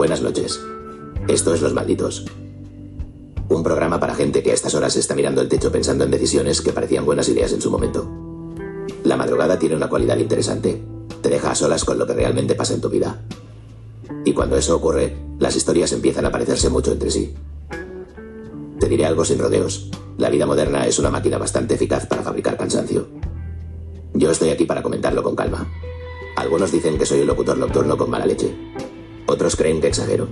Buenas noches. Esto es Los Malditos. Un programa para gente que a estas horas está mirando el techo pensando en decisiones que parecían buenas ideas en su momento. La madrugada tiene una cualidad interesante. Te deja a solas con lo que realmente pasa en tu vida. Y cuando eso ocurre, las historias empiezan a parecerse mucho entre sí. Te diré algo sin rodeos. La vida moderna es una máquina bastante eficaz para fabricar cansancio. Yo estoy aquí para comentarlo con calma. Algunos dicen que soy un locutor nocturno con mala leche. Otros creen que exagero.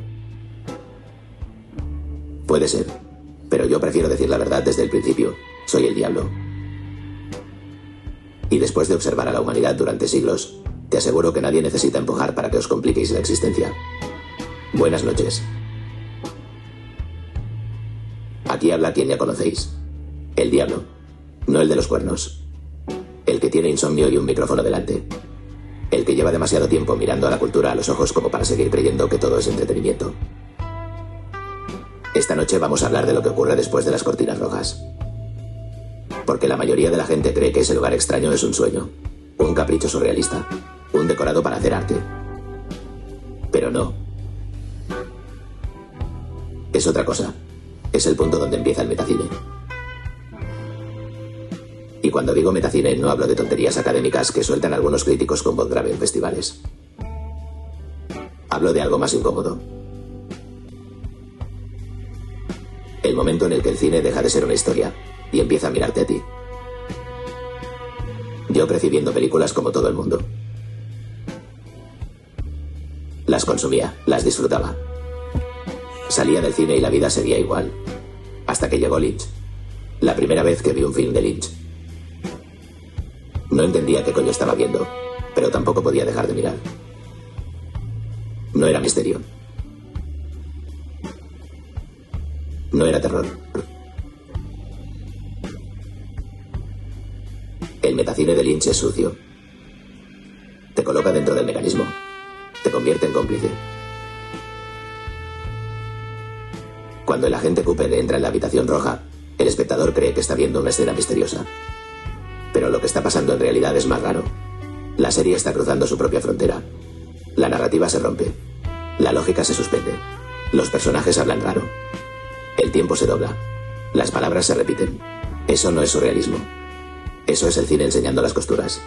Puede ser, pero yo prefiero decir la verdad desde el principio. Soy el diablo. Y después de observar a la humanidad durante siglos, te aseguro que nadie necesita empujar para que os compliquéis la existencia. Buenas noches. Aquí habla quien ya conocéis. El diablo. No el de los cuernos. El que tiene insomnio y un micrófono delante. El que lleva demasiado tiempo mirando a la cultura a los ojos como para seguir creyendo que todo es entretenimiento. Esta noche vamos a hablar de lo que ocurre después de las cortinas rojas. Porque la mayoría de la gente cree que ese lugar extraño es un sueño, un capricho surrealista, un decorado para hacer arte. Pero no. Es otra cosa. Es el punto donde empieza el metacine. Y cuando digo metacine no hablo de tonterías académicas que sueltan algunos críticos con voz grave en festivales. Hablo de algo más incómodo. El momento en el que el cine deja de ser una historia y empieza a mirarte a ti. Yo crecí viendo películas como todo el mundo. Las consumía, las disfrutaba. Salía del cine y la vida seguía igual. Hasta que llegó Lynch. La primera vez que vi un film de Lynch. No entendía qué coño estaba viendo, pero tampoco podía dejar de mirar. No era misterio. No era terror. El metacine de Lynch es sucio. Te coloca dentro del mecanismo. Te convierte en cómplice. Cuando el agente Cooper entra en la habitación roja, el espectador cree que está viendo una escena misteriosa. Pero lo que está pasando en realidad es más raro. La serie está cruzando su propia frontera. La narrativa se rompe. La lógica se suspende. Los personajes hablan raro. El tiempo se dobla. Las palabras se repiten. Eso no es surrealismo. Eso es el cine enseñando las costuras.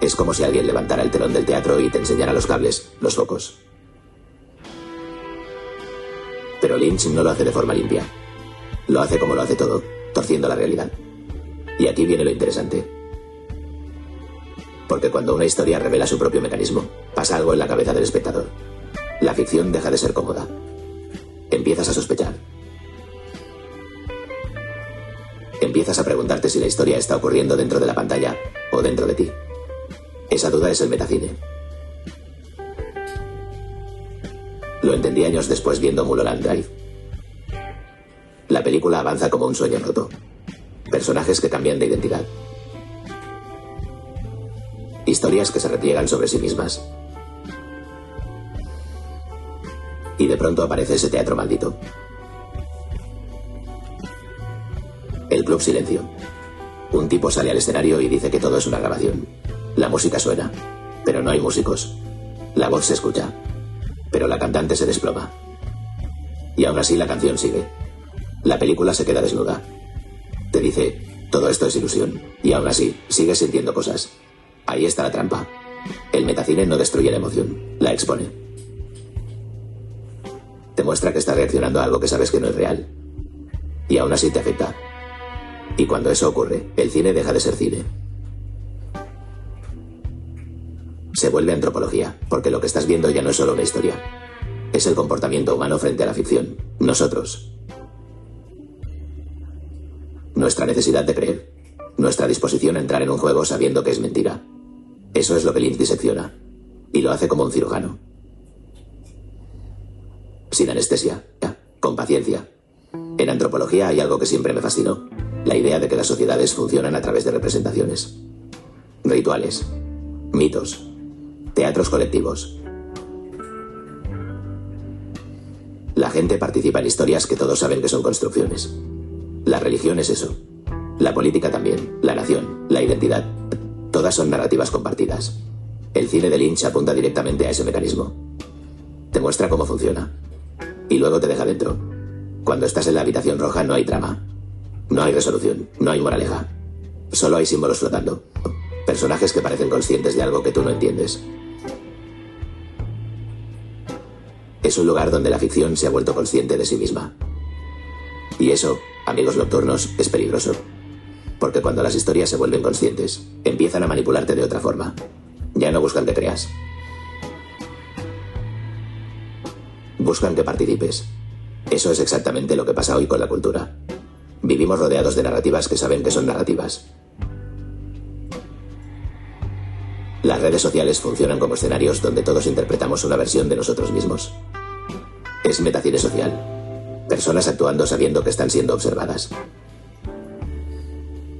Es como si alguien levantara el telón del teatro y te enseñara los cables, los focos. Pero Lynch no lo hace de forma limpia. Lo hace como lo hace todo, torciendo la realidad. Y aquí viene lo interesante. Porque cuando una historia revela su propio mecanismo, pasa algo en la cabeza del espectador. La ficción deja de ser cómoda. Empiezas a sospechar. Empiezas a preguntarte si la historia está ocurriendo dentro de la pantalla o dentro de ti. Esa duda es el metacine. Lo entendí años después viendo Mulholland Drive. La película avanza como un sueño roto. Personajes que cambian de identidad. Historias que se repliegan sobre sí mismas. Y de pronto aparece ese teatro maldito. El Club Silencio. Un tipo sale al escenario y dice que todo es una grabación. La música suena, pero no hay músicos. La voz se escucha, pero la cantante se desploma. Y aún así la canción sigue. La película se queda desnuda. Te dice, todo esto es ilusión, y aún así sigues sintiendo cosas. Ahí está la trampa. El metacine no destruye la emoción, la expone. Te muestra que está reaccionando a algo que sabes que no es real. Y aún así te afecta. Y cuando eso ocurre, el cine deja de ser cine. Se vuelve antropología, porque lo que estás viendo ya no es solo una historia. Es el comportamiento humano frente a la ficción. Nosotros. Nuestra necesidad de creer. Nuestra disposición a entrar en un juego sabiendo que es mentira. Eso es lo que Lynch disecciona. Y lo hace como un cirujano. Sin anestesia, con paciencia. En antropología hay algo que siempre me fascinó. La idea de que las sociedades funcionan a través de representaciones. Rituales. Mitos. Teatros colectivos. La gente participa en historias que todos saben que son construcciones. La religión es eso. La política también. La nación. La identidad. Todas son narrativas compartidas. El cine de Lynch apunta directamente a ese mecanismo. Te muestra cómo funciona. Y luego te deja dentro. Cuando estás en la habitación roja no hay trama. No hay resolución, no hay moraleja. Solo hay símbolos flotando. Personajes que parecen conscientes de algo que tú no entiendes. Es un lugar donde la ficción se ha vuelto consciente de sí misma. Y eso, amigos nocturnos, es peligroso. Porque cuando las historias se vuelven conscientes, empiezan a manipularte de otra forma. Ya no buscan que creas. Buscan que participes. Eso es exactamente lo que pasa hoy con la cultura. Vivimos rodeados de narrativas que saben que son narrativas. Las redes sociales funcionan como escenarios donde todos interpretamos una versión de nosotros mismos. Es metacine social. Personas actuando sabiendo que están siendo observadas.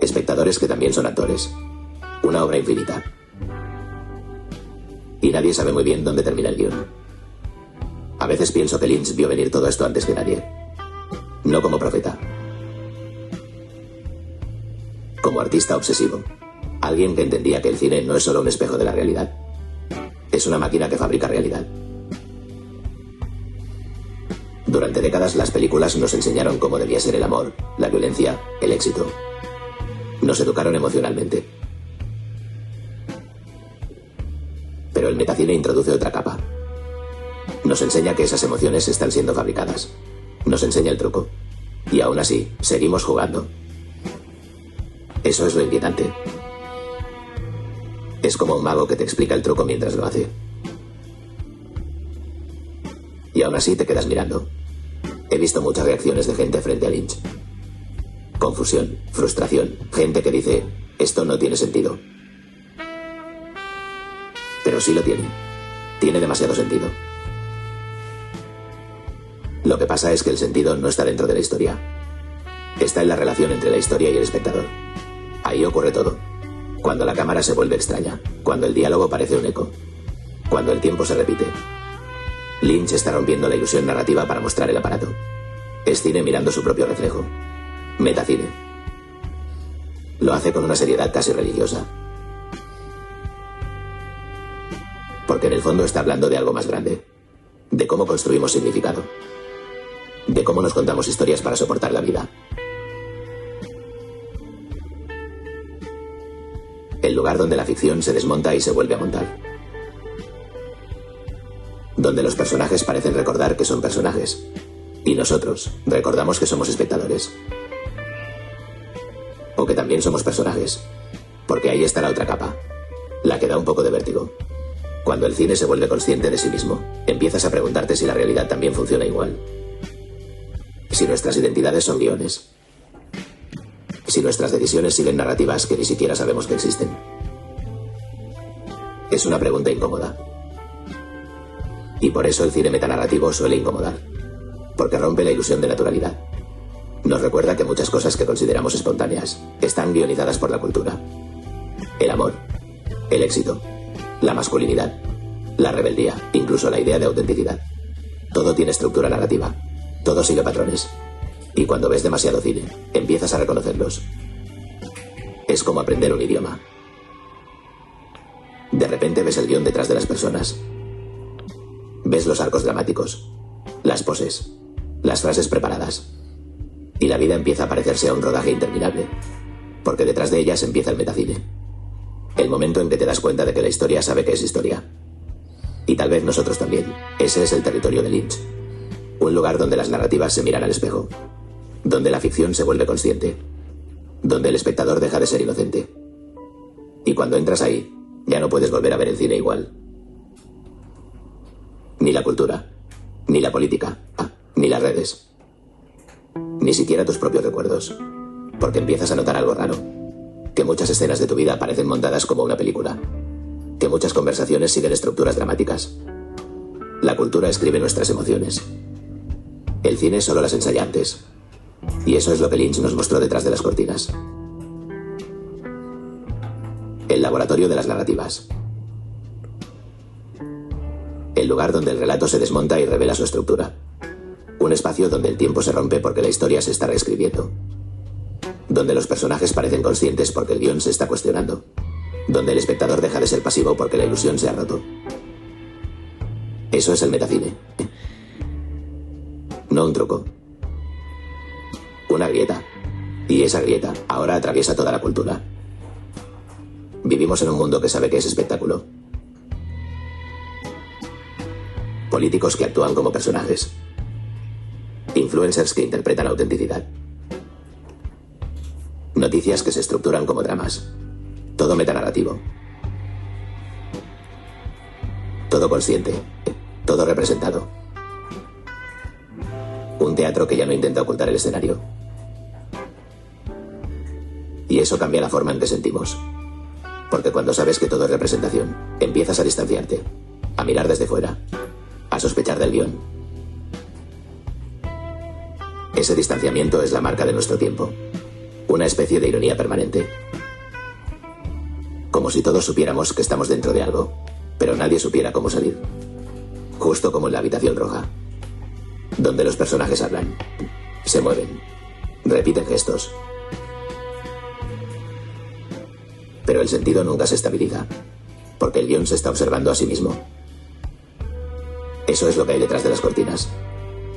Espectadores que también son actores. Una obra infinita. Y nadie sabe muy bien dónde termina el guión. A veces pienso que Lynch vio venir todo esto antes que nadie. No como profeta. Como artista obsesivo. Alguien que entendía que el cine no es solo un espejo de la realidad. Es una máquina que fabrica realidad. Durante décadas las películas nos enseñaron cómo debía ser el amor, la violencia, el éxito. Nos educaron emocionalmente. Pero el metacine introduce otra capa. Nos enseña que esas emociones están siendo fabricadas. Nos enseña el truco. Y aún así, seguimos jugando. Eso es lo inquietante. Es como un mago que te explica el truco mientras lo hace. Y aún así te quedas mirando. He visto muchas reacciones de gente frente a Lynch. Confusión, frustración, gente que dice, esto no tiene sentido. Pero sí lo tiene. Tiene demasiado sentido. Lo que pasa es que el sentido no está dentro de la historia. Está en la relación entre la historia y el espectador. Ahí ocurre todo. Cuando la cámara se vuelve extraña, cuando el diálogo parece un eco, cuando el tiempo se repite. Lynch está rompiendo la ilusión narrativa para mostrar el aparato. Es cine mirando su propio reflejo. Metacine. Lo hace con una seriedad casi religiosa. Porque en el fondo está hablando de algo más grande. De cómo construimos significado. De cómo nos contamos historias para soportar la vida. El lugar donde la ficción se desmonta y se vuelve a montar. Donde los personajes parecen recordar que son personajes. Y nosotros recordamos que somos espectadores. O que también somos personajes. Porque ahí está la otra capa. La que da un poco de vértigo. Cuando el cine se vuelve consciente de sí mismo, empiezas a preguntarte si la realidad también funciona igual. Si nuestras identidades son guiones. Si nuestras decisiones siguen narrativas que ni siquiera sabemos que existen. Es una pregunta incómoda. Y por eso el cine metanarrativo suele incomodar. Porque rompe la ilusión de naturalidad. Nos recuerda que muchas cosas que consideramos espontáneas están guionizadas por la cultura. El amor, el éxito, la masculinidad, la rebeldía, incluso la idea de autenticidad. Todo tiene estructura narrativa. Todo sigue patrones. Y cuando ves demasiado cine, empiezas a reconocerlos. Es como aprender un idioma. De repente ves el guión detrás de las personas. Ves los arcos dramáticos, las poses, las frases preparadas. Y la vida empieza a parecerse a un rodaje interminable. Porque detrás de ellas empieza el metacine. El momento en que te das cuenta de que la historia sabe que es historia. Y tal vez nosotros también. Ese es el territorio de Lynch. Un lugar donde las narrativas se miran al espejo. Donde la ficción se vuelve consciente. Donde el espectador deja de ser inocente. Y cuando entras ahí, ya no puedes volver a ver el cine igual. Ni la cultura, ni la política, ni las redes. Ni siquiera tus propios recuerdos. Porque empiezas a notar algo raro. Que muchas escenas de tu vida parecen montadas como una película. Que muchas conversaciones siguen estructuras dramáticas. La cultura escribe nuestras emociones. El cine solo las ensaya antes. Y eso es lo que Lynch nos mostró detrás de las cortinas. El laboratorio de las narrativas. El lugar donde el relato se desmonta y revela su estructura. Un espacio donde el tiempo se rompe porque la historia se está reescribiendo. Donde los personajes parecen conscientes porque el guión se está cuestionando. donde el espectador deja de ser pasivo porque la ilusión se ha roto. Eso es el metacine. No un truco. Una grieta. Y esa grieta ahora atraviesa toda la cultura. Vivimos en un mundo que sabe que es espectáculo. Políticos que actúan como personajes. Influencers que interpretan autenticidad. Noticias que se estructuran como dramas. Todo metanarrativo. Todo consciente. Todo representado. Un teatro que ya no intenta ocultar el escenario. Y eso cambia la forma en que sentimos. Porque cuando sabes que todo es representación, empiezas a distanciarte, a mirar desde fuera, a sospechar del guión. Ese distanciamiento es la marca de nuestro tiempo. Una especie de ironía permanente. Como si todos supiéramos que estamos dentro de algo, pero nadie supiera cómo salir. Justo como en la habitación roja, donde los personajes hablan, se mueven, repiten gestos. Pero el sentido nunca se estabiliza, porque el guión se está observando a sí mismo. Eso es lo que hay detrás de las cortinas.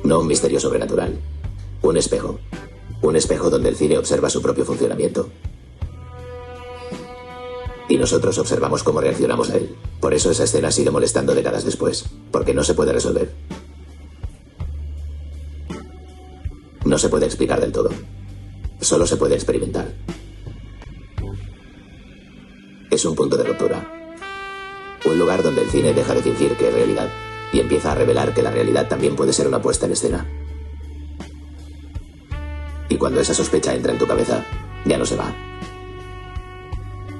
No un misterio sobrenatural. Un espejo. Un espejo donde el cine observa su propio funcionamiento. Y nosotros observamos cómo reaccionamos a él. Por eso esa escena sigue molestando décadas después, porque no se puede resolver. No se puede explicar del todo. Solo se puede experimentar. Es un punto de ruptura. Un lugar donde el cine deja de fingir que es realidad y empieza a revelar que la realidad también puede ser una puesta en escena. Y cuando esa sospecha entra en tu cabeza, ya no se va.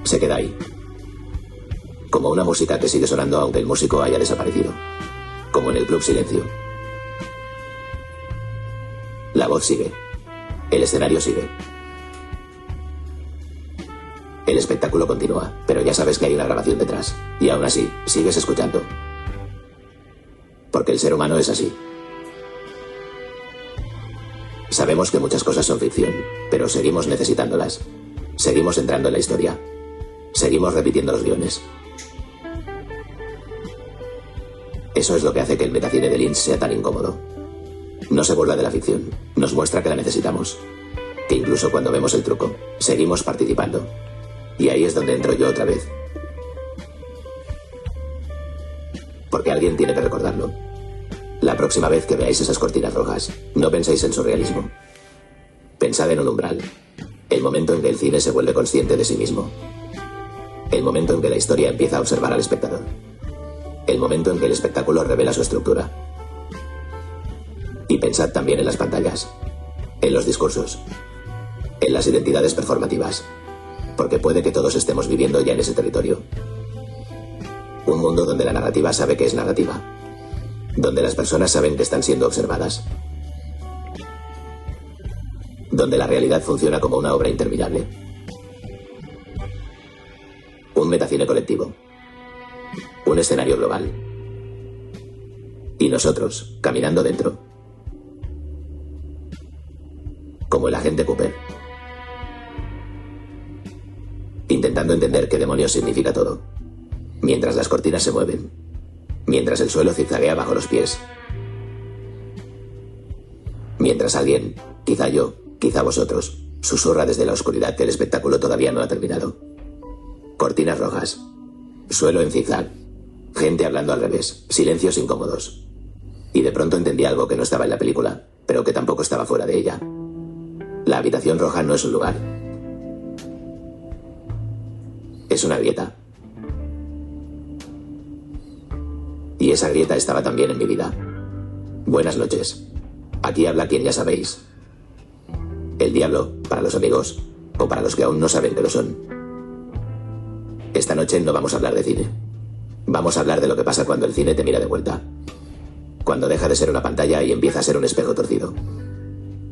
Se queda ahí. Como una música que sigue sonando aunque el músico haya desaparecido. Como en el Club Silencio. La voz sigue. El escenario sigue. El espectáculo continúa, pero ya sabes que hay una grabación detrás. Y aún así, sigues escuchando. Porque el ser humano es así. Sabemos que muchas cosas son ficción, pero seguimos necesitándolas. Seguimos entrando en la historia. Seguimos repitiendo los guiones. Eso es lo que hace que el metacine de Lynch sea tan incómodo. No se burla de la ficción, nos muestra que la necesitamos. Que incluso cuando vemos el truco, seguimos participando. Y ahí es donde entro yo otra vez. Porque alguien tiene que recordarlo. La próxima vez que veáis esas cortinas rojas, no penséis en surrealismo. Pensad en un umbral. El momento en que el cine se vuelve consciente de sí mismo. El momento en que la historia empieza a observar al espectador. El momento en que el espectáculo revela su estructura. Y pensad también en las pantallas. En los discursos. En las identidades performativas. Porque puede que todos estemos viviendo ya en ese territorio. Un mundo donde la narrativa sabe que es narrativa. Donde las personas saben que están siendo observadas. Donde la realidad funciona como una obra interminable. Un metacine colectivo. Un escenario global. Y nosotros, caminando dentro. Como el agente Cooper. Intentando entender qué demonios significa todo. Mientras las cortinas se mueven. Mientras el suelo zigzaguea bajo los pies. Mientras alguien, quizá yo, quizá vosotros, susurra desde la oscuridad que el espectáculo todavía no ha terminado. Cortinas rojas. Suelo en zigzag. Gente hablando al revés. Silencios incómodos. Y de pronto entendí algo que no estaba en la película, pero que tampoco estaba fuera de ella. La habitación roja no es un lugar. Es una grieta. Y esa grieta estaba también en mi vida. Buenas noches. Aquí habla quien ya sabéis. El diablo, para los amigos, o para los que aún no saben que lo son. Esta noche no vamos a hablar de cine. Vamos a hablar de lo que pasa cuando el cine te mira de vuelta. Cuando deja de ser una pantalla y empieza a ser un espejo torcido.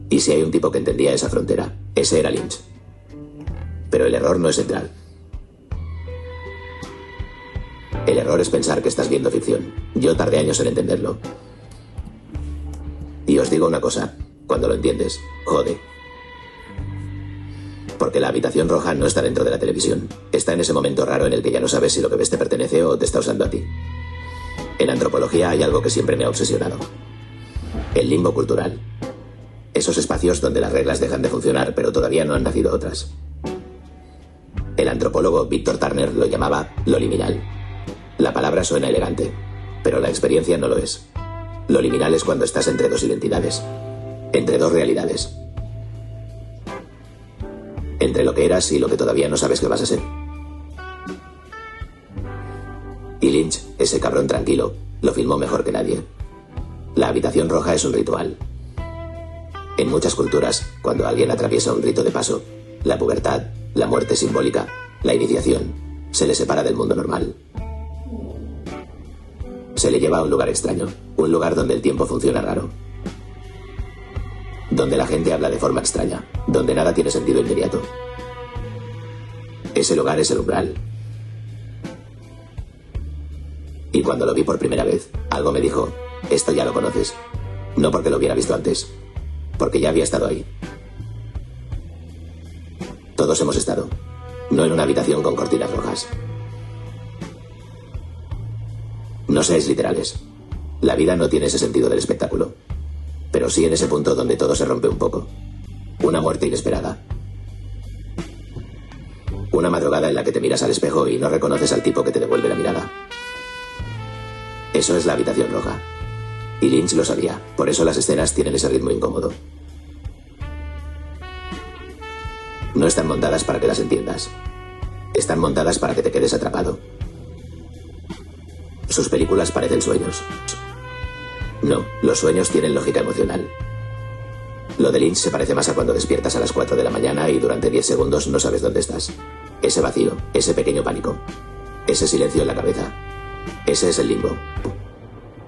Y si hay un tipo que entendía esa frontera, ese era Lynch. Pero el error no es central. El error es pensar que estás viendo ficción. Yo tardé años en entenderlo. Y os digo una cosa, cuando lo entiendes, jode. Porque la habitación roja no está dentro de la televisión. Está en ese momento raro en el que ya no sabes si lo que ves te pertenece o te está usando a ti. En antropología hay algo que siempre me ha obsesionado. El limbo cultural. Esos espacios donde las reglas dejan de funcionar, pero todavía no han nacido otras. El antropólogo Victor Turner lo llamaba lo liminal. La palabra suena elegante, pero la experiencia no lo es. Lo liminal es cuando estás entre dos identidades, entre dos realidades, entre lo que eras y lo que todavía no sabes que vas a ser. Y Lynch, ese cabrón tranquilo, lo filmó mejor que nadie. La habitación roja es un ritual. En muchas culturas, cuando alguien atraviesa un rito de paso, la pubertad, la muerte simbólica, la iniciación, se le separa del mundo normal. Se le lleva a un lugar extraño, un lugar donde el tiempo funciona raro, donde la gente habla de forma extraña, donde nada tiene sentido inmediato. Ese lugar es el umbral. Y cuando lo vi por primera vez, algo me dijo, esto ya lo conoces. No porque lo hubiera visto antes, porque ya había estado ahí. Todos hemos estado, no en una habitación con cortinas rojas. No seáis literales. La vida no tiene ese sentido del espectáculo, pero sí en ese punto donde todo se rompe un poco. Una muerte inesperada. Una madrugada en la que te miras al espejo y no reconoces al tipo que te devuelve la mirada. Eso es la habitación roja. Y Lynch lo sabía, por eso las escenas tienen ese ritmo incómodo. No están montadas para que las entiendas. Están montadas para que te quedes atrapado. Sus películas parecen sueños. No, los sueños tienen lógica emocional. Lo de Lynch se parece más a cuando despiertas a las 4 de la mañana y durante 10 segundos no sabes dónde estás. Ese vacío, ese pequeño pánico, ese silencio en la cabeza. Ese es el limbo.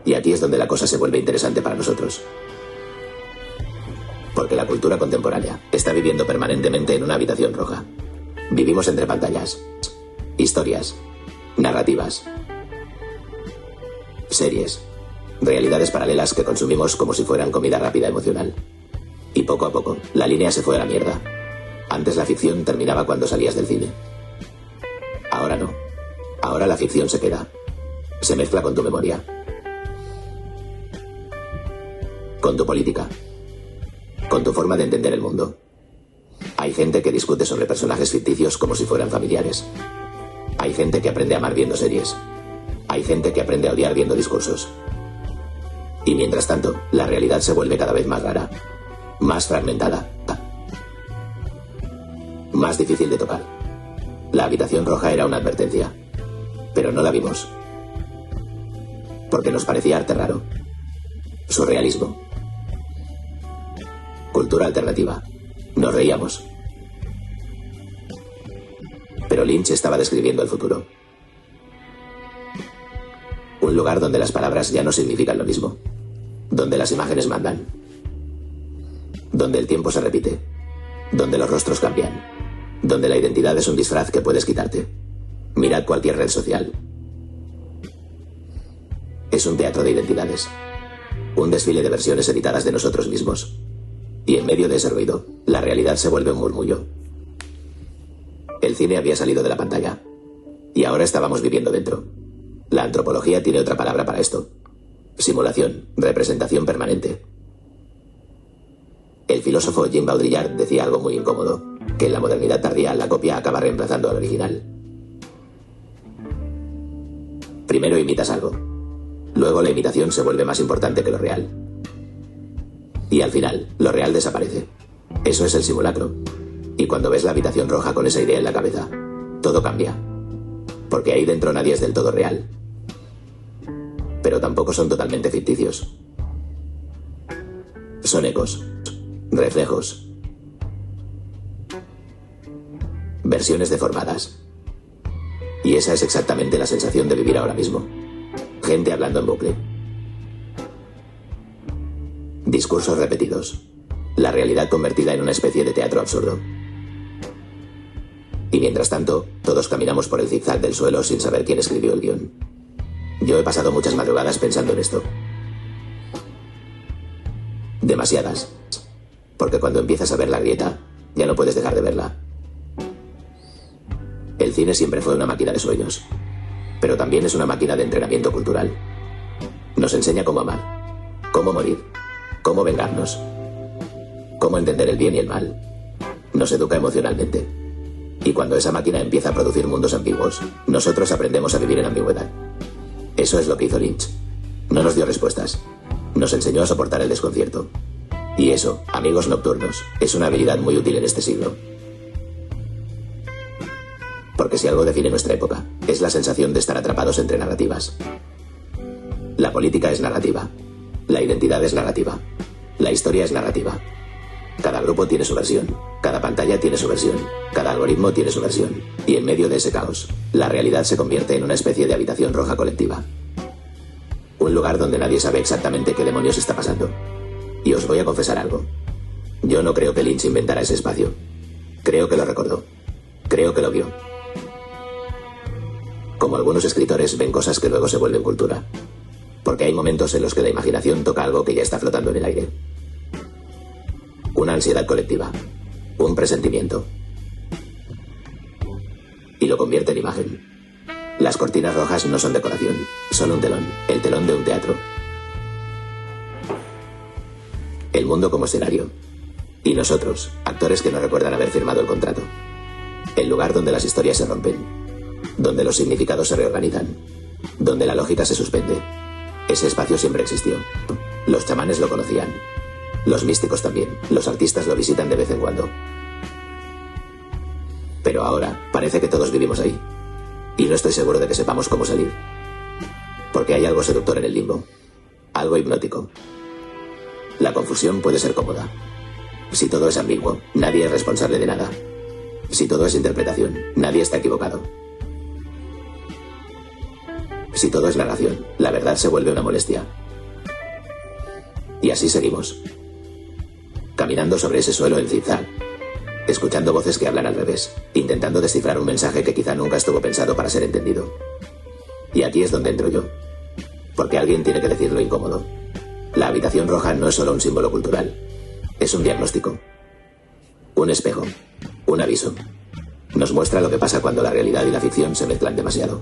Y aquí es donde la cosa se vuelve interesante para nosotros. Porque la cultura contemporánea está viviendo permanentemente en una habitación roja. Vivimos entre pantallas, historias, narrativas, series, realidades paralelas que consumimos como si fueran comida rápida emocional. Y poco a poco, la línea se fue a la mierda. Antes la ficción terminaba cuando salías del cine. Ahora no. Ahora la ficción se queda. Se mezcla con tu memoria. Con tu política. Con tu forma de entender el mundo. Hay gente que discute sobre personajes ficticios como si fueran familiares. Hay gente que aprende a amar viendo series. Hay gente que aprende a odiar viendo discursos. Y mientras tanto, la realidad se vuelve cada vez más rara, más fragmentada, más difícil de tocar. La habitación roja era una advertencia, pero no la vimos. Porque nos parecía arte raro. Surrealismo. Cultura alternativa. Nos reíamos. Pero Lynch estaba describiendo el futuro. Un lugar donde las palabras ya no significan lo mismo. Donde las imágenes mandan. Donde el tiempo se repite. Donde los rostros cambian. Donde la identidad es un disfraz que puedes quitarte. Mirad cualquier red social. Es un teatro de identidades. Un desfile de versiones editadas de nosotros mismos. Y en medio de ese ruido, la realidad se vuelve un murmullo. El cine había salido de la pantalla. Y ahora estábamos viviendo dentro. La antropología tiene otra palabra para esto. Simulación, representación permanente. El filósofo Jean Baudrillard decía algo muy incómodo, que en la modernidad tardía la copia acaba reemplazando al original. Primero imitas algo. Luego la imitación se vuelve más importante que lo real. Y al final, lo real desaparece. Eso es el simulacro. Y cuando ves la habitación roja con esa idea en la cabeza, todo cambia. Porque ahí dentro nadie es del todo real. Pero tampoco son totalmente ficticios. Son ecos, reflejos, versiones deformadas. Y esa es exactamente la sensación de vivir ahora mismo. Gente hablando en bucle. Discursos repetidos. La realidad convertida en una especie de teatro absurdo. Y mientras tanto, todos caminamos por el zigzag del suelo sin saber quién escribió el guión. Yo he pasado muchas madrugadas pensando en esto. Demasiadas. Porque cuando empiezas a ver la grieta, ya no puedes dejar de verla. El cine siempre fue una máquina de sueños, pero también es una máquina de entrenamiento cultural. Nos enseña cómo amar, cómo morir, cómo vengarnos, cómo entender el bien y el mal. Nos educa emocionalmente. Y cuando esa máquina empieza a producir mundos ambiguos, nosotros aprendemos a vivir en ambigüedad. Eso es lo que hizo Lynch. No nos dio respuestas. Nos enseñó a soportar el desconcierto. Y eso, amigos nocturnos, es una habilidad muy útil en este siglo. Porque si algo define nuestra época, es la sensación de estar atrapados entre narrativas. La política es narrativa. La identidad es narrativa. La historia es narrativa. Cada grupo tiene su versión. Cada pantalla tiene su versión. Cada algoritmo tiene su versión. Y en medio de ese caos, la realidad se convierte en una especie de habitación roja colectiva. Un lugar donde nadie sabe exactamente qué demonios está pasando. Y os voy a confesar algo. Yo no creo que Lynch inventara ese espacio. Creo que lo recordó. Creo que lo vio. Como algunos escritores ven cosas que luego se vuelven cultura. Porque hay momentos en los que la imaginación toca algo que ya está flotando en el aire. Una ansiedad colectiva. Un presentimiento. Y lo convierte en imagen. Las cortinas rojas no son decoración, son un telón, el telón de un teatro. El mundo como escenario. Y nosotros, actores que no recuerdan haber firmado el contrato. El lugar donde las historias se rompen. Donde los significados se reorganizan. Donde la lógica se suspende. Ese espacio siempre existió. Los chamanes lo conocían. Los místicos también. Los artistas lo visitan de vez en cuando. Pero ahora, parece que todos vivimos ahí. Y no estoy seguro de que sepamos cómo salir. Porque hay algo seductor en el limbo. Algo hipnótico. La confusión puede ser cómoda. Si todo es ambiguo, nadie es responsable de nada. Si todo es interpretación, nadie está equivocado. Si todo es narración, la verdad se vuelve una molestia. Y así seguimos. Caminando sobre ese suelo en zigzag. Escuchando voces que hablan al revés, intentando descifrar un mensaje que quizá nunca estuvo pensado para ser entendido. Y aquí es donde entro yo. Porque alguien tiene que decir lo incómodo. La habitación roja no es solo un símbolo cultural. Es un diagnóstico. Un espejo. Un aviso. Nos muestra lo que pasa cuando la realidad y la ficción se mezclan demasiado.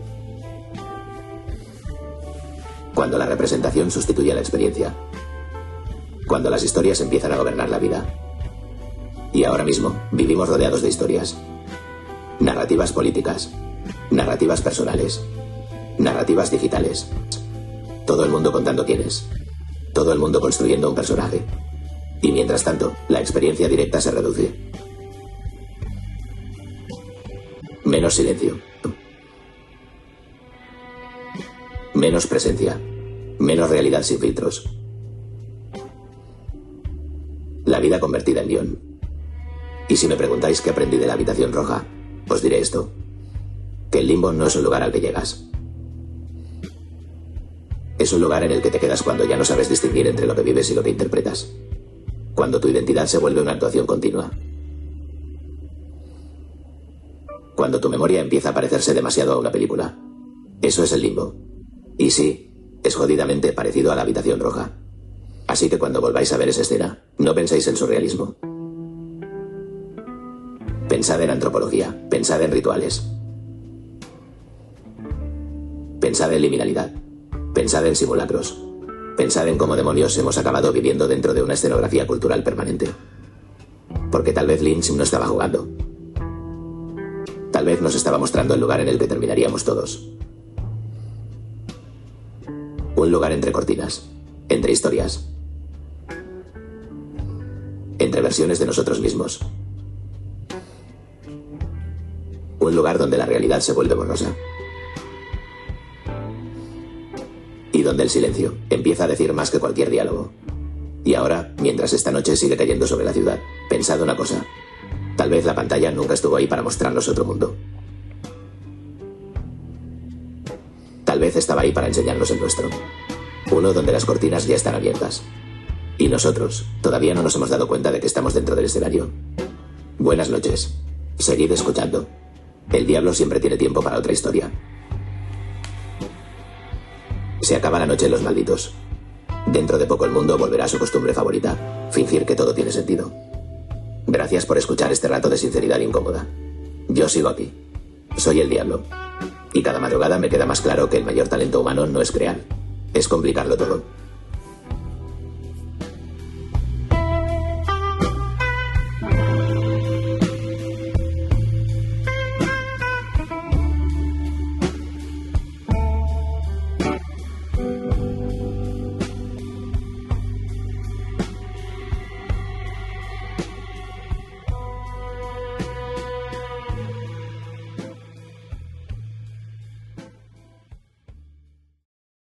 Cuando la representación sustituye a la experiencia. Cuando las historias empiezan a gobernar la vida. Y ahora mismo vivimos rodeados de historias. Narrativas políticas. Narrativas personales. Narrativas digitales. Todo el mundo contando quién es. Todo el mundo construyendo un personaje. Y mientras tanto, la experiencia directa se reduce. Menos silencio. Menos presencia. Menos realidad sin filtros. La vida convertida en guión. Y si me preguntáis qué aprendí de la habitación roja, os diré esto. Que el limbo no es un lugar al que llegas. Es un lugar en el que te quedas cuando ya no sabes distinguir entre lo que vives y lo que interpretas. Cuando tu identidad se vuelve una actuación continua. Cuando tu memoria empieza a parecerse demasiado a una película. Eso es el limbo. Y sí, es jodidamente parecido a la habitación roja. Así que cuando volváis a ver esa escena, no penséis en surrealismo. Pensad en antropología, pensad en rituales. Pensad en liminalidad, pensad en simulacros, pensad en cómo demonios hemos acabado viviendo dentro de una escenografía cultural permanente. Porque tal vez Lynch no estaba jugando. Tal vez nos estaba mostrando el lugar en el que terminaríamos todos. Un lugar entre cortinas, entre historias, entre versiones de nosotros mismos. Un lugar donde la realidad se vuelve borrosa. Y donde el silencio empieza a decir más que cualquier diálogo. Y ahora, mientras esta noche sigue cayendo sobre la ciudad, pensad una cosa. Tal vez la pantalla nunca estuvo ahí para mostrarnos otro mundo. Tal vez estaba ahí para enseñarnos el nuestro. Uno donde las cortinas ya están abiertas. Y nosotros todavía no nos hemos dado cuenta de que estamos dentro del escenario. Buenas noches. Seguid escuchando. El diablo siempre tiene tiempo para otra historia. Se acaba la noche en Los Malditos. Dentro de poco el mundo volverá a su costumbre favorita, fingir que todo tiene sentido. Gracias por escuchar este rato de sinceridad incómoda. Yo sigo aquí. Soy el diablo. Y cada madrugada me queda más claro que el mayor talento humano no es crear, es complicarlo todo.